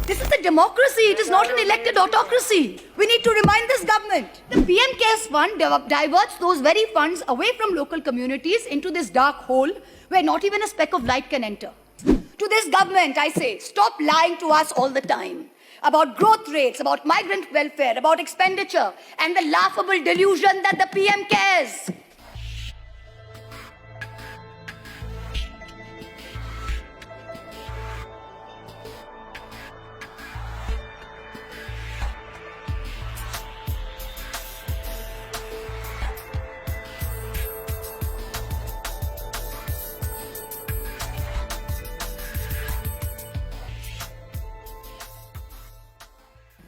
This is a democracy. It is not an elected autocracy. We need to remind this government. The PM CARES fund diverts those very funds away from local communities into this dark hole where not even a speck of light can enter. To this government, I say, stop lying to us all the time about growth rates, about migrant welfare, about expenditure, and the laughable delusion that the PM cares.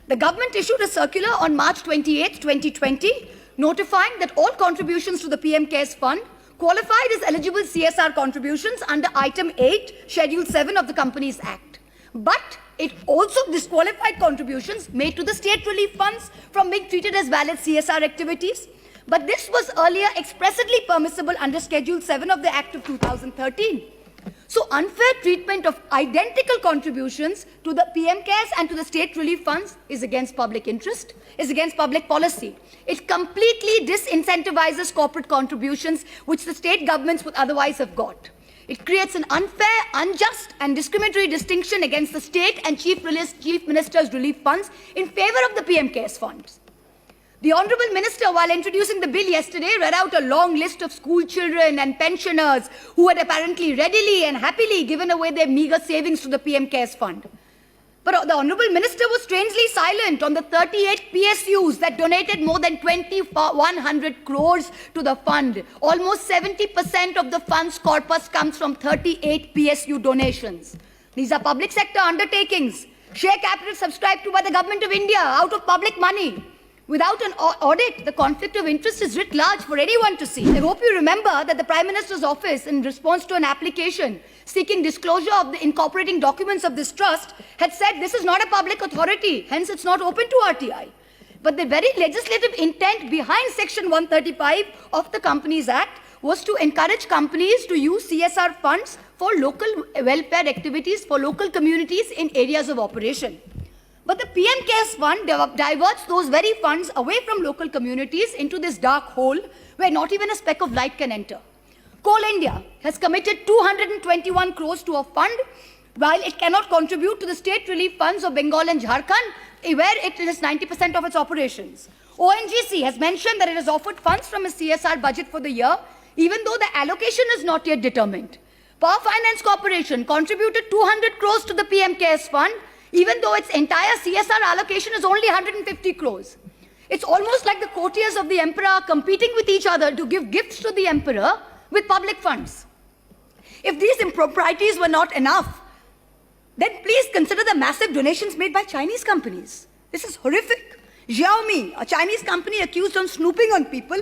The government issued a circular on March 28, 2020, notifying that all contributions to the PM CARES fund qualified as eligible CSR contributions under Item 8, Schedule 7 of the Companies Act. But it also disqualified contributions made to the state relief funds from being treated as valid CSR activities. But this was earlier expressly permissible under Schedule 7 of the Act of 2013. So unfair treatment of identical contributions to the PM CARES and to the state relief funds is against public interest, is against public policy. It completely disincentivizes corporate contributions which the state governments would otherwise have got. It creates an unfair, unjust and discriminatory distinction against the state and chief ministers' relief funds in favor of the PM CARES funds. The Honourable Minister, while introducing the bill yesterday, read out a long list of school children and pensioners who had apparently readily and happily given away their meagre savings to the PM CARES fund. But the Honourable Minister was strangely silent on the 38 PSUs that donated more than 2,100 crores to the fund. Almost 70% of the fund's corpus comes from 38 PSU donations. These are public sector undertakings, share capital subscribed to by the Government of India out of public money. Without an audit, the conflict of interest is writ large for anyone to see. I hope you remember that the Prime Minister's office, in response to an application seeking disclosure of the incorporating documents of this trust, had said this is not a public authority, hence it's not open to RTI. But the very legislative intent behind Section 135 of the Companies Act was to encourage companies to use CSR funds for local welfare activities for local communities in areas of operation. But the PM CARES fund diverts those very funds away from local communities into this dark hole where not even a speck of light can enter. Coal India has committed 221 crores to a fund while it cannot contribute to the state relief funds of Bengal and Jharkhand, where it is 90% of its operations. ONGC has mentioned that it has offered funds from its CSR budget for the year, even though the allocation is not yet determined. Power Finance Corporation contributed 200 crores to the PM CARES fund, even though its entire CSR allocation is only 150 crores. It's almost like the courtiers of the emperor are competing with each other to give gifts to the emperor with public funds. If these improprieties were not enough, then please consider the massive donations made by Chinese companies. This is horrific. Xiaomi, a Chinese company accused of snooping on people,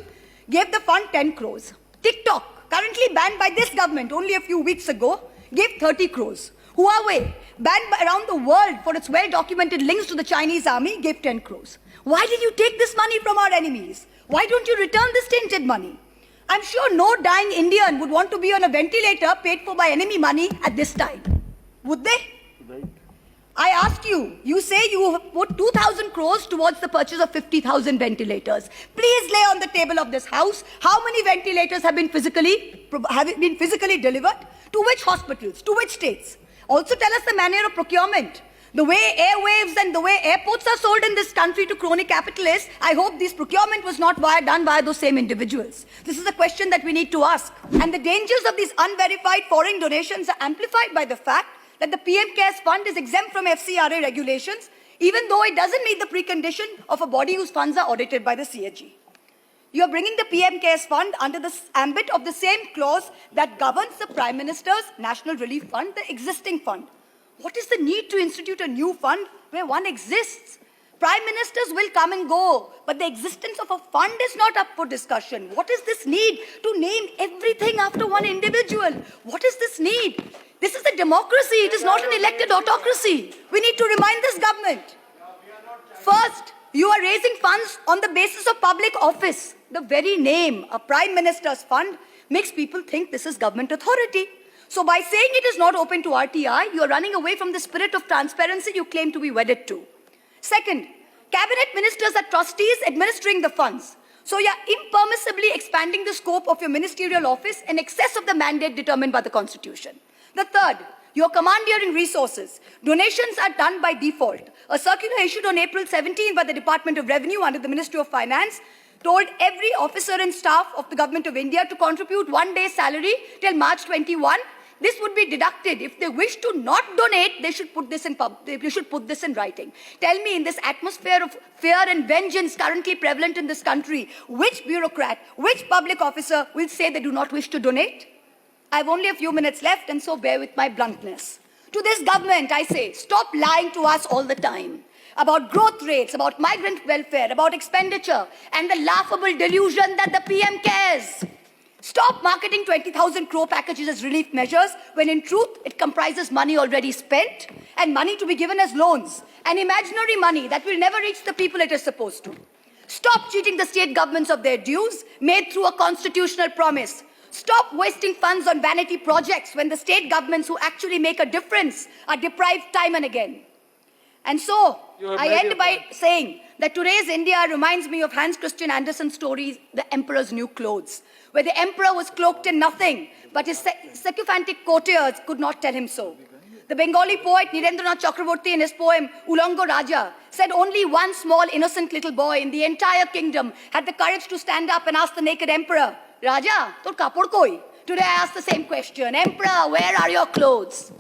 gave the fund 10 crores. TikTok, currently banned by this government only a few weeks ago, gave 30 crores. Huawei, banned around the world for its well-documented links to the Chinese army, gave 10 crores. Why did you take this money from our enemies? Why don't you return this tainted money? I'm sure no dying Indian would want to be on a ventilator paid for by enemy money at this time. Would they? Right. I ask you, you say you put 2,000 crores towards the purchase of 50,000 ventilators. Please lay on the table of this house how many ventilators have been physically delivered, to which hospitals, to which states. Also tell us the manner of procurement. The way airwaves and the way airports are sold in this country to crony capitalists, I hope this procurement was not done by those same individuals. This is a question that we need to ask. And the dangers of these unverified foreign donations are amplified by the fact that the PM CARES fund is exempt from FCRA regulations, even though it doesn't meet the precondition of a body whose funds are audited by the CAG. You are bringing the PM CARES fund under the ambit of the same clause that governs the Prime Minister's National Relief Fund, the existing fund. What is the need to institute a new fund where one exists? Prime Ministers will come and go, but the existence of a fund is not up for discussion. What is this need to name everything after one individual? What is this need? This is a democracy. It is not an elected autocracy. We need to remind this government. First, you are raising funds on the basis of public office. The very name, a Prime Minister's fund, makes people think this is government authority. So by saying it is not open to RTI, you are running away from the spirit of transparency you claim to be wedded to. Second, cabinet ministers are trustees administering the funds. So you are impermissibly expanding the scope of your ministerial office in excess of the mandate determined by the Constitution. The third, you are commandeering resources. Donations are done by default. A circular issued on April 17 by the Department of Revenue under the Ministry of Finance told every officer and staff of the Government of India to contribute 1 day's salary till March 21. This would be deducted. If they wish to not donate, they should put this in writing. Tell me, in this atmosphere of fear and vengeance currently prevalent in this country, which bureaucrat, which public officer will say they do not wish to donate? I have only a few minutes left, and so bear with my bluntness. To this government, I say, stop lying to us all the time about growth rates, about migrant welfare, about expenditure, and the laughable delusion that the PM cares. Stop marketing 20,000 crore packages as relief measures when in truth it comprises money already spent and money to be given as loans, an imaginary money that will never reach the people it is supposed to. Stop cheating the state governments of their dues made through a constitutional promise. Stop wasting funds on vanity projects when the state governments who actually make a difference are deprived time and again. And so, I end by saying that today's India reminds me of Hans Christian Andersen's story, The Emperor's New Clothes, where the emperor was cloaked in nothing, but his sycophantic courtiers could not tell him so. The Bengali poet Nirendranath Chakraborty in his poem Ulango Raja said only one small innocent little boy in the entire kingdom had the courage to stand up and ask the naked emperor, Raja, tor kapod koi? Today I ask the same question, Emperor, where are your clothes?